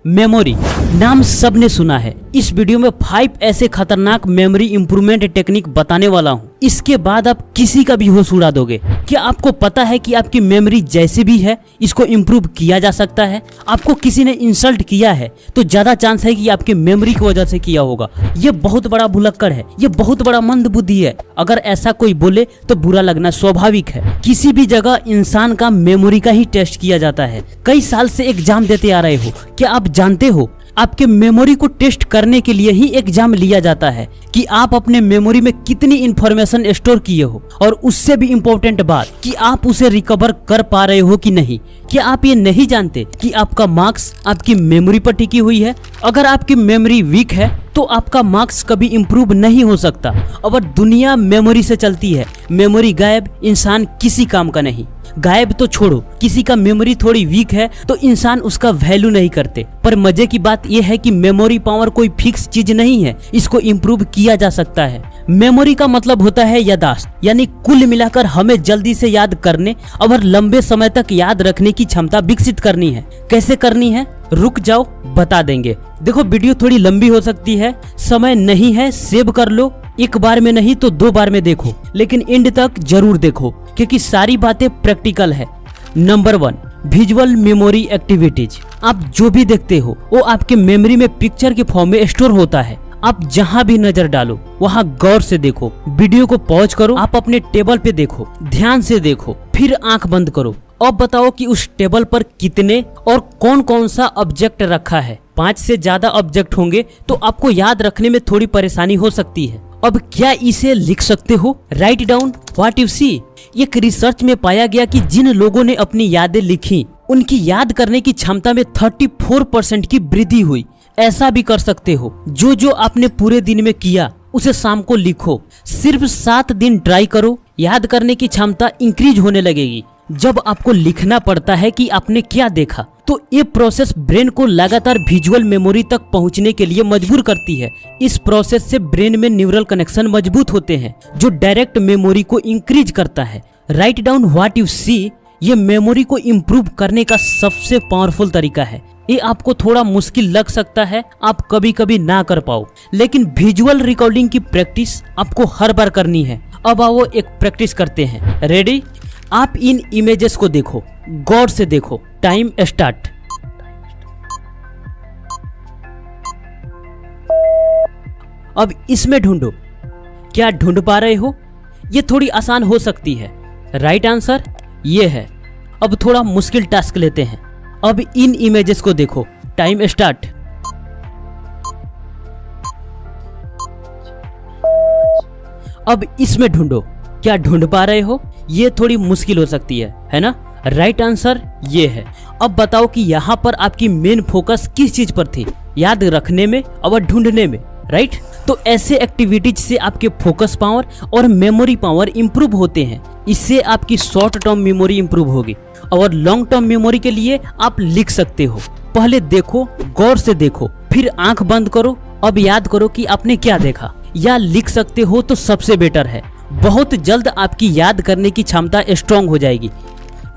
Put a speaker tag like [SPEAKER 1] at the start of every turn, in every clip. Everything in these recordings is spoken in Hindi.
[SPEAKER 1] मेमोरी नाम सबने सुना है। इस वीडियो में 5 ऐसे खतरनाक मेमोरी इंप्रूवमेंट टेक्निक बताने वाला हूँ। इसके बाद आप किसी का भी होश उड़ा दोगे। क्या आपको पता है कि आपकी मेमोरी जैसे भी है इसको इम्प्रूव किया जा सकता है? आपको किसी ने इंसल्ट किया है तो ज्यादा चांस है कि आपकी मेमोरी की वजह से किया होगा। ये बहुत बड़ा भुलक्कड़ है, ये बहुत बड़ा मंदबुद्धि है। अगर ऐसा कोई बोले तो बुरा लगना स्वाभाविक है। किसी भी जगह इंसान का मेमोरी का ही टेस्ट किया जाता है। कई साल से एग्जाम देते आ रहे हो, क्या आप जानते हो आपके मेमोरी को टेस्ट करने के लिए ही एग्जाम लिया जाता है कि आप अपने मेमोरी में कितनी इंफॉर्मेशन स्टोर किए हो, और उससे भी इम्पोर्टेंट बात कि आप उसे रिकवर कर पा रहे हो कि नहीं। क्या आप ये नहीं जानते कि आपका मार्क्स आपकी मेमोरी पर टिकी हुई है? अगर आपकी मेमोरी वीक है तो आपका मार्क्स कभी इम्प्रूव नहीं हो सकता। और दुनिया मेमोरी से चलती है। मेमोरी गायब, इंसान किसी काम का नहीं। गायब तो छोड़ो, किसी का मेमोरी थोड़ी वीक है तो इंसान उसका वैल्यू नहीं करते। पर मजे की बात यह है कि मेमोरी पावर कोई फिक्स चीज नहीं है, इसको इम्प्रूव किया जा सकता है। मेमोरी का मतलब होता है याददाश्त, यानी कुल मिलाकर हमें जल्दी से याद करने और लंबे समय तक याद रखने की क्षमता विकसित करनी है। कैसे करनी है? रुक जाओ, बता देंगे। देखो, वीडियो थोड़ी लंबी हो सकती है, समय नहीं है, सेव कर लो। एक बार में नहीं तो 2 बार में देखो, लेकिन एंड तक जरूर देखो क्योंकि सारी बातें प्रैक्टिकल है। Number 1, visual memory activities. आप जो भी देखते हो वो आपके मेमोरी में पिक्चर के फॉर्म में स्टोर होता है। आप जहां भी नजर डालो वहां गौर से देखो। वीडियो को पॉज करो, आप अपने टेबल पे देखो, ध्यान से देखो, फिर आंख बंद करो। अब बताओ कि उस टेबल पर कितने और कौन कौन सा ऑब्जेक्ट रखा है। 5 से ज्यादा ऑब्जेक्ट होंगे तो आपको याद रखने में थोड़ी परेशानी हो सकती है। अब क्या इसे लिख सकते हो? Write down what you see. एक रिसर्च में पाया गया कि जिन लोगों ने अपनी यादें लिखी उनकी याद करने की क्षमता में 34% की वृद्धि हुई। ऐसा भी कर सकते हो, जो आपने पूरे दिन में किया उसे शाम को लिखो। सिर्फ 7 दिन ट्राई करो, याद करने की क्षमता इंक्रीज होने लगेगी। जब आपको लिखना पड़ता है कि आपने क्या देखा तो ये प्रोसेस ब्रेन को लगातार विजुअल मेमोरी तक पहुंचने के लिए मजबूर करती है। इस प्रोसेस से ब्रेन में न्यूरल कनेक्शन मजबूत होते हैं जो डायरेक्ट मेमोरी को इंक्रीज करता है। Write down what you see ये मेमोरी को इम्प्रूव करने का सबसे पावरफुल तरीका है। ये आपको थोड़ा मुश्किल लग सकता है, आप कभी कभी ना कर पाओ, लेकिन विजुअल रिकॉर्डिंग की प्रैक्टिस आपको हर बार करनी है। अब आओ एक प्रैक्टिस करते हैं। रेडी? आप इन इमेजेस को देखो, गौर से देखो। Time start. अब इसमें ढूंढो, क्या ढूंढ पा रहे हो? ये थोड़ी आसान हो सकती है। राइट आंसर ये है। अब थोड़ा मुश्किल टास्क लेते हैं। अब इन इमेजेस को देखो। Time start. अब इसमें ढूंढो, क्या ढूंढ पा रहे हो? ये थोड़ी मुश्किल हो सकती है ना? राइट आंसर ये है। अब बताओ कि यहाँ पर आपकी मेन फोकस किस चीज पर थी? याद रखने में और ढूंढने में, राइट? तो ऐसे एक्टिविटीज से आपके फोकस पावर और मेमोरी पावर इंप्रूव होते हैं। इससे आपकी शॉर्ट टर्म मेमोरी इंप्रूव होगी और लॉन्ग टर्म मेमोरी के लिए आप लिख सकते हो। पहले देखो, गौर से देखो, फिर आंख बंद करो। अब याद करो कि आपने क्या देखा। या लिख सकते हो तो सबसे बेटर है। बहुत जल्द आपकी याद करने की क्षमता स्ट्रांग हो जाएगी।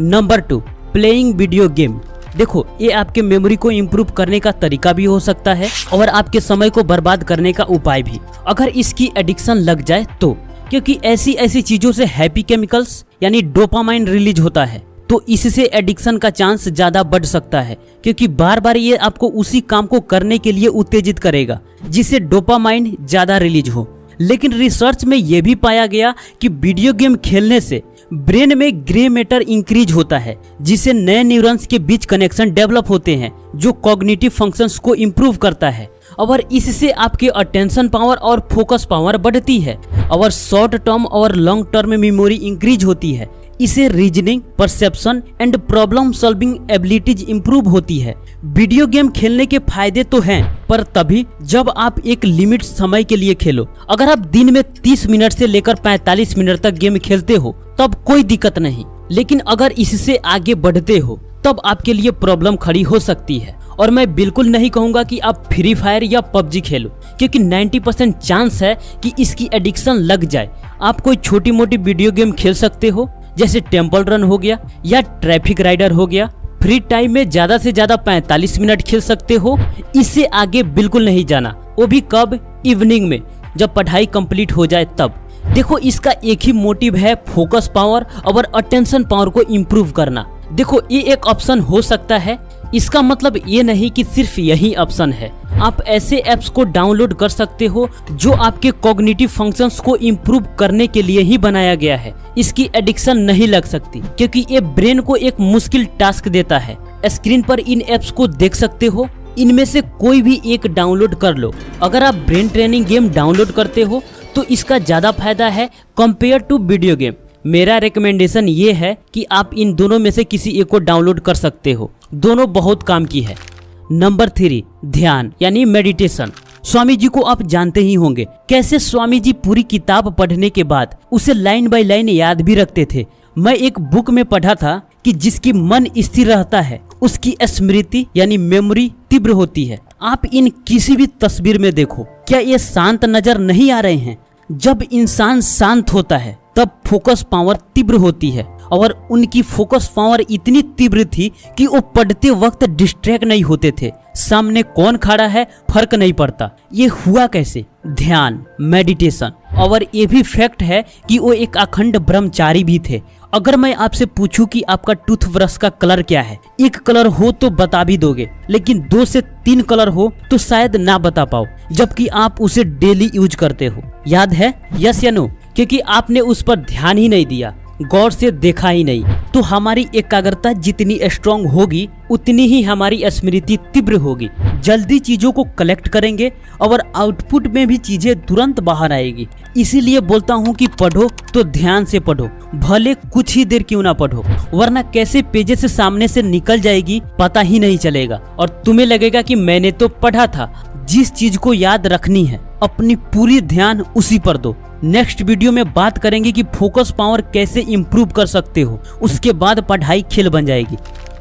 [SPEAKER 1] Number 2, playing video game. देखो, ये आपके मेमोरी को इम्प्रूव करने का तरीका भी हो सकता है और आपके समय को बर्बाद करने का उपाय भी, अगर इसकी एडिक्शन लग जाए तो। क्योंकि ऐसी चीजों से हैप्पी केमिकल्स यानी डोपामाइन रिलीज होता है, तो इससे एडिक्शन का चांस ज्यादा बढ़ सकता है। क्योंकि बार बार ये आपको उसी काम को करने के लिए उत्तेजित करेगा जिससे डोपामाइन ज्यादा रिलीज हो। लेकिन रिसर्च में यह भी पाया गया कि वीडियो गेम खेलने से ब्रेन में ग्रे मैटर इंक्रीज होता है, जिससे नए न्यूरॉन्स के बीच कनेक्शन डेवलप होते हैं जो कॉग्निटिव फंक्शंस को इम्प्रूव करता है। और इससे आपके अटेंशन पावर और फोकस पावर बढ़ती है और शॉर्ट टर्म और लॉन्ग टर्म मेमोरी इंक्रीज होती है। इसे reasoning, perception and problem solving abilities improve होती है। वीडियो गेम खेलने के फायदे तो हैं, पर तभी जब आप एक लिमिट समय के लिए खेलो। अगर आप दिन में 30 मिनट से लेकर 45 मिनट तक गेम खेलते हो तब कोई दिक्कत नहीं, लेकिन अगर इससे आगे बढ़ते हो तब आपके लिए प्रॉब्लम खड़ी हो सकती है। और मैं बिल्कुल नहीं कहूंगा कि आप फ्री फायर या पबजी खेलो, क्योंकि 90% चांस है कि इसकी एडिक्शन लग जाए। आप कोई छोटी मोटी वीडियो गेम खेल सकते हो, जैसे टेम्पल रन हो गया या ट्रैफिक राइडर हो गया। फ्री टाइम में ज्यादा से ज्यादा 45 मिनट खेल सकते हो, इससे आगे बिल्कुल नहीं जाना, वो भी कब? इवनिंग में, जब पढ़ाई कंप्लीट हो जाए तब। देखो इसका एक ही मोटिव है, फोकस पावर और अटेंशन पावर को इम्प्रूव करना। देखो ये एक ऑप्शन हो सकता है, इसका मतलब ये नहीं कि सिर्फ यही ऑप्शन है। आप ऐसे ऐप्स को डाउनलोड कर सकते हो जो आपके कॉग्निटिव फंक्शंस को इम्प्रूव करने के लिए ही बनाया गया है। इसकी एडिक्शन नहीं लग सकती क्योंकि ये ब्रेन को एक मुश्किल टास्क देता है। स्क्रीन पर इन ऐप्स को देख सकते हो, इनमें से कोई भी एक डाउनलोड कर लो। अगर आप ब्रेन ट्रेनिंग गेम डाउनलोड करते हो तो इसका ज्यादा फायदा है कंपेयर टू वीडियो गेम। मेरा रिकमेंडेशन ये है कि आप इन दोनों में से किसी एक को डाउनलोड कर सकते हो, दोनों बहुत काम की है। नंबर 3, ध्यान यानी मेडिटेशन। स्वामी जी को आप जानते ही होंगे, कैसे स्वामी जी पूरी किताब पढ़ने के बाद उसे लाइन बाय लाइन याद भी रखते थे। मैं एक बुक में पढ़ा था कि जिसकी मन स्थिर रहता है उसकी स्मृति यानी मेमोरी तीव्र होती है। आप इन किसी भी तस्वीर में देखो, क्या ये शांत नजर नहीं आ रहे हैं? जब इंसान शांत होता है तब फोकस पावर तीव्र होती है, और उनकी फोकस पावर इतनी तीव्र थी कि वो पढ़ते वक्त डिस्ट्रैक्ट नहीं होते थे। सामने कौन खड़ा है फर्क नहीं पड़ता। ये हुआ कैसे? ध्यान, मेडिटेशन। और ये भी फैक्ट है कि वो एक अखंड ब्रह्मचारी भी थे। अगर मैं आपसे पूछूं कि आपका टूथब्रश का कलर क्या है, एक कलर हो तो बता भी दोगे, लेकिन 2 से 3 कलर हो तो शायद ना बता पाओ, जबकि आप उसे डेली यूज करते हो। याद है? यस या नो? क्योंकि आपने उस पर ध्यान ही नहीं दिया, गौर से देखा ही नहीं। तो हमारी एकाग्रता जितनी स्ट्रांग होगी उतनी ही हमारी स्मृति तीव्र होगी। जल्दी चीजों को कलेक्ट करेंगे और आउटपुट में भी चीजें तुरंत बाहर आएगी। इसीलिए बोलता हूँ कि पढ़ो तो ध्यान से पढ़ो, भले कुछ ही देर क्यों ना पढ़ो, वरना कैसे पेजेस से सामने से निकल जाएगी पता ही नहीं चलेगा और तुम्हें लगेगा कि मैंने तो पढ़ा था। जिस चीज को याद रखनी है अपनी पूरी ध्यान उसी पर दो। नेक्स्ट वीडियो में बात करेंगे कि फोकस पावर कैसे इंप्रूव कर सकते हो, उसके बाद पढ़ाई खेल बन जाएगी।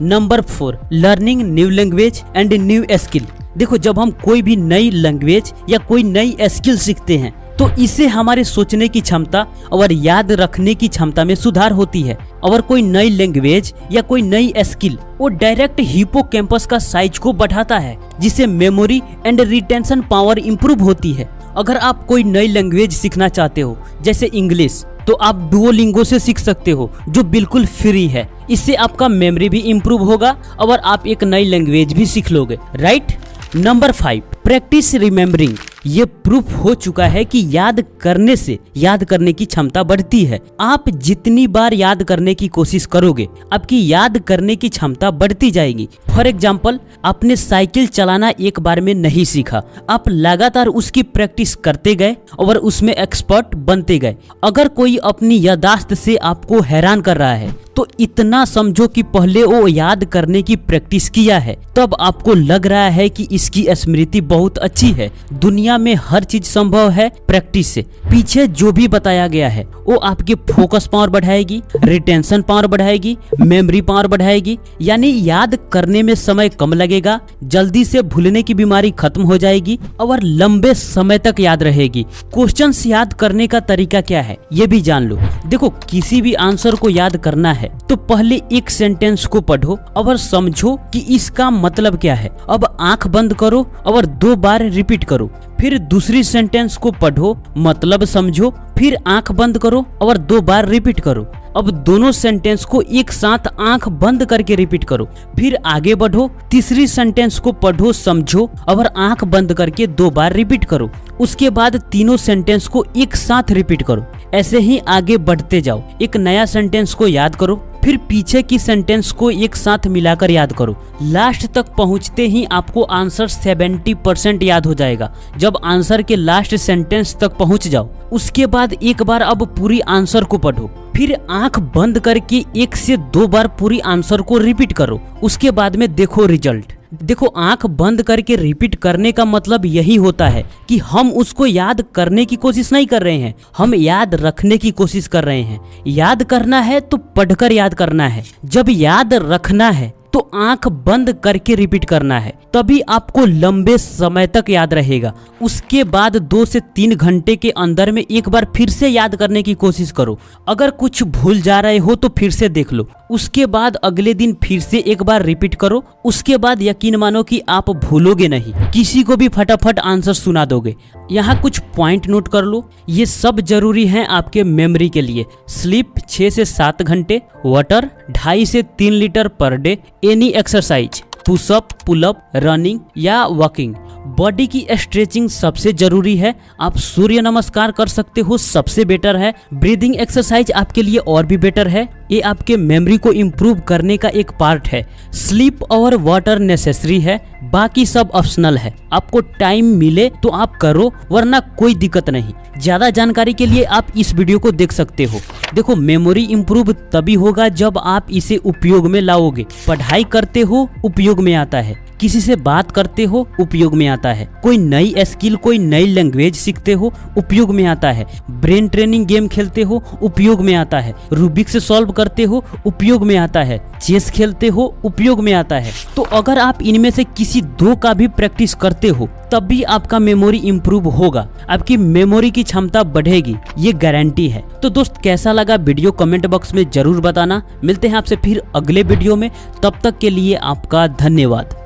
[SPEAKER 1] Number 4, learning new language and new skill. देखो जब हम कोई भी नई लैंग्वेज या कोई नई स्किल सीखते हैं तो इससे हमारे सोचने की क्षमता और याद रखने की क्षमता में सुधार होती है। और कोई नई लैंग्वेज या कोई नई स्किल वो डायरेक्ट हिपोकैम्पस का साइज को बढ़ाता है, जिससे memory and retention power improve होती है। अगर आप कोई नई लैंग्वेज सीखना चाहते हो जैसे इंग्लिश, तो आप डुओलिंगो से सीख सकते हो जो बिल्कुल फ्री है। इससे आपका मेमोरी भी इंप्रूव होगा और आप एक नई लैंग्वेज भी सीख लोगे, राइट। Number 5, practice remembering. ये प्रूफ हो चुका है कि याद करने से याद करने की क्षमता बढ़ती है। आप जितनी बार याद करने की कोशिश करोगे आपकी याद करने की क्षमता बढ़ती जाएगी। फॉर एग्जाम्पल, आपने साइकिल चलाना एक बार में नहीं सीखा, आप लगातार उसकी प्रैक्टिस करते गए और उसमें एक्सपर्ट बनते गए। अगर कोई अपनी याददाश्त से आपको हैरान कर रहा है तो इतना समझो कि पहले वो याद करने की प्रैक्टिस किया है, तब आपको लग रहा है कि इसकी स्मृति बहुत अच्छी है। दुनिया में हर चीज संभव है प्रैक्टिस से। पीछे जो भी बताया गया है वो आपकी फोकस पावर बढ़ाएगी, रिटेंशन पावर बढ़ाएगी, मेमोरी पावर बढ़ाएगी, यानी याद करने में समय कम लगेगा, जल्दी से भूलने की बीमारी खत्म हो जाएगी और लंबे समय तक याद रहेगी। क्वेश्चंस याद करने का तरीका क्या है ये भी जान लो। देखो किसी भी आंसर को याद करना है तो पहले एक सेंटेंस को पढ़ो और समझो कि इसका मतलब क्या है। अब आंख बंद करो और 2 बार रिपीट करो। फिर दूसरी सेंटेंस को पढ़ो, मतलब समझो, फिर आंख बंद करो और 2 बार रिपीट करो। अब दोनों सेंटेंस को एक साथ आंख बंद करके रिपीट करो। फिर आगे बढ़ो, तीसरी सेंटेंस को पढ़ो, समझो और आंख बंद करके 2 बार रिपीट करो। उसके बाद तीनों सेंटेंस को एक साथ रिपीट करो। ऐसे ही आगे बढ़ते जाओ। एक नया सेंटेंस को याद करो, फिर पीछे की सेंटेंस को एक साथ मिलाकर याद करो। लास्ट तक पहुंचते ही आपको आंसर 70% याद हो जाएगा। जब आंसर के लास्ट सेंटेंस तक पहुंच जाओ उसके बाद एक बार अब पूरी आंसर को पढ़ो। फिर आंख बंद करके 1 से 2 बार पूरी आंसर को रिपीट करो। उसके बाद में देखो रिजल्ट। देखो आंख बंद करके रिपीट करने का मतलब यही होता है कि हम उसको याद करने की कोशिश नहीं कर रहे हैं, हम याद रखने की कोशिश कर रहे हैं। याद करना है तो पढ़कर याद करना है। जब याद रखना है तो आंख बंद करके रिपीट करना है, तभी आपको लंबे समय तक याद रहेगा। उसके बाद 2 से 3 घंटे के अंदर में एक बार फिर से याद करने की कोशिश करो। अगर कुछ भूल जा रहे हो तो फिर से देख लो, उसके बाद अगले दिन फिर से एक बार रिपीट करो। उसके बाद यकीन मानो कि आप भूलोगे नहीं, किसी को भी फटाफट आंसर सुना दोगे। यहाँ कुछ पॉइंट नोट कर लो, ये सब जरूरी है आपके मेमोरी के लिए। स्लीप 6 से 7 घंटे, वाटर 2.5 से 3 litre per day, any exercise, pushup, pullup, running या वॉकिंग। बॉडी की स्ट्रेचिंग सबसे जरूरी है। आप सूर्य नमस्कार कर सकते हो, सबसे बेटर है। ब्रीदिंग एक्सरसाइज आपके लिए और भी बेटर है, ये आपके मेमोरी को इम्प्रूव करने का एक पार्ट है। स्लीप और वाटर नेसेसरी है, बाकी सब ऑप्शनल है। आपको टाइम मिले तो आप करो, वरना कोई दिक्कत नहीं। ज्यादा जानकारी के लिए आप इस वीडियो को देख सकते हो। देखो, मेमोरी इम्प्रूव तभी होगा जब आप इसे उपयोग में लाओगे। पढ़ाई करते हो, उपयोग में आता है। किसी से बात करते हो, उपयोग में आता है। कोई नई स्किल, कोई नई लैंग्वेज सीखते हो, उपयोग में आता है। ब्रेन ट्रेनिंग गेम खेलते हो, उपयोग में आता है। रूबिक्स सॉल्व करते हो, उपयोग में आता है। चेस खेलते हो, उपयोग में आता है। तो अगर आप इनमें से किसी 2 का भी प्रैक्टिस करते हो, तब भी आपका मेमोरी इंप्रूव होगा, आपकी मेमोरी की क्षमता बढ़ेगी, ये गारंटी है। तो दोस्त, कैसा लगा वीडियो कमेंट बॉक्स में जरूर बताना। मिलते हैं आपसे फिर अगले वीडियो में, तब तक के लिए आपका धन्यवाद।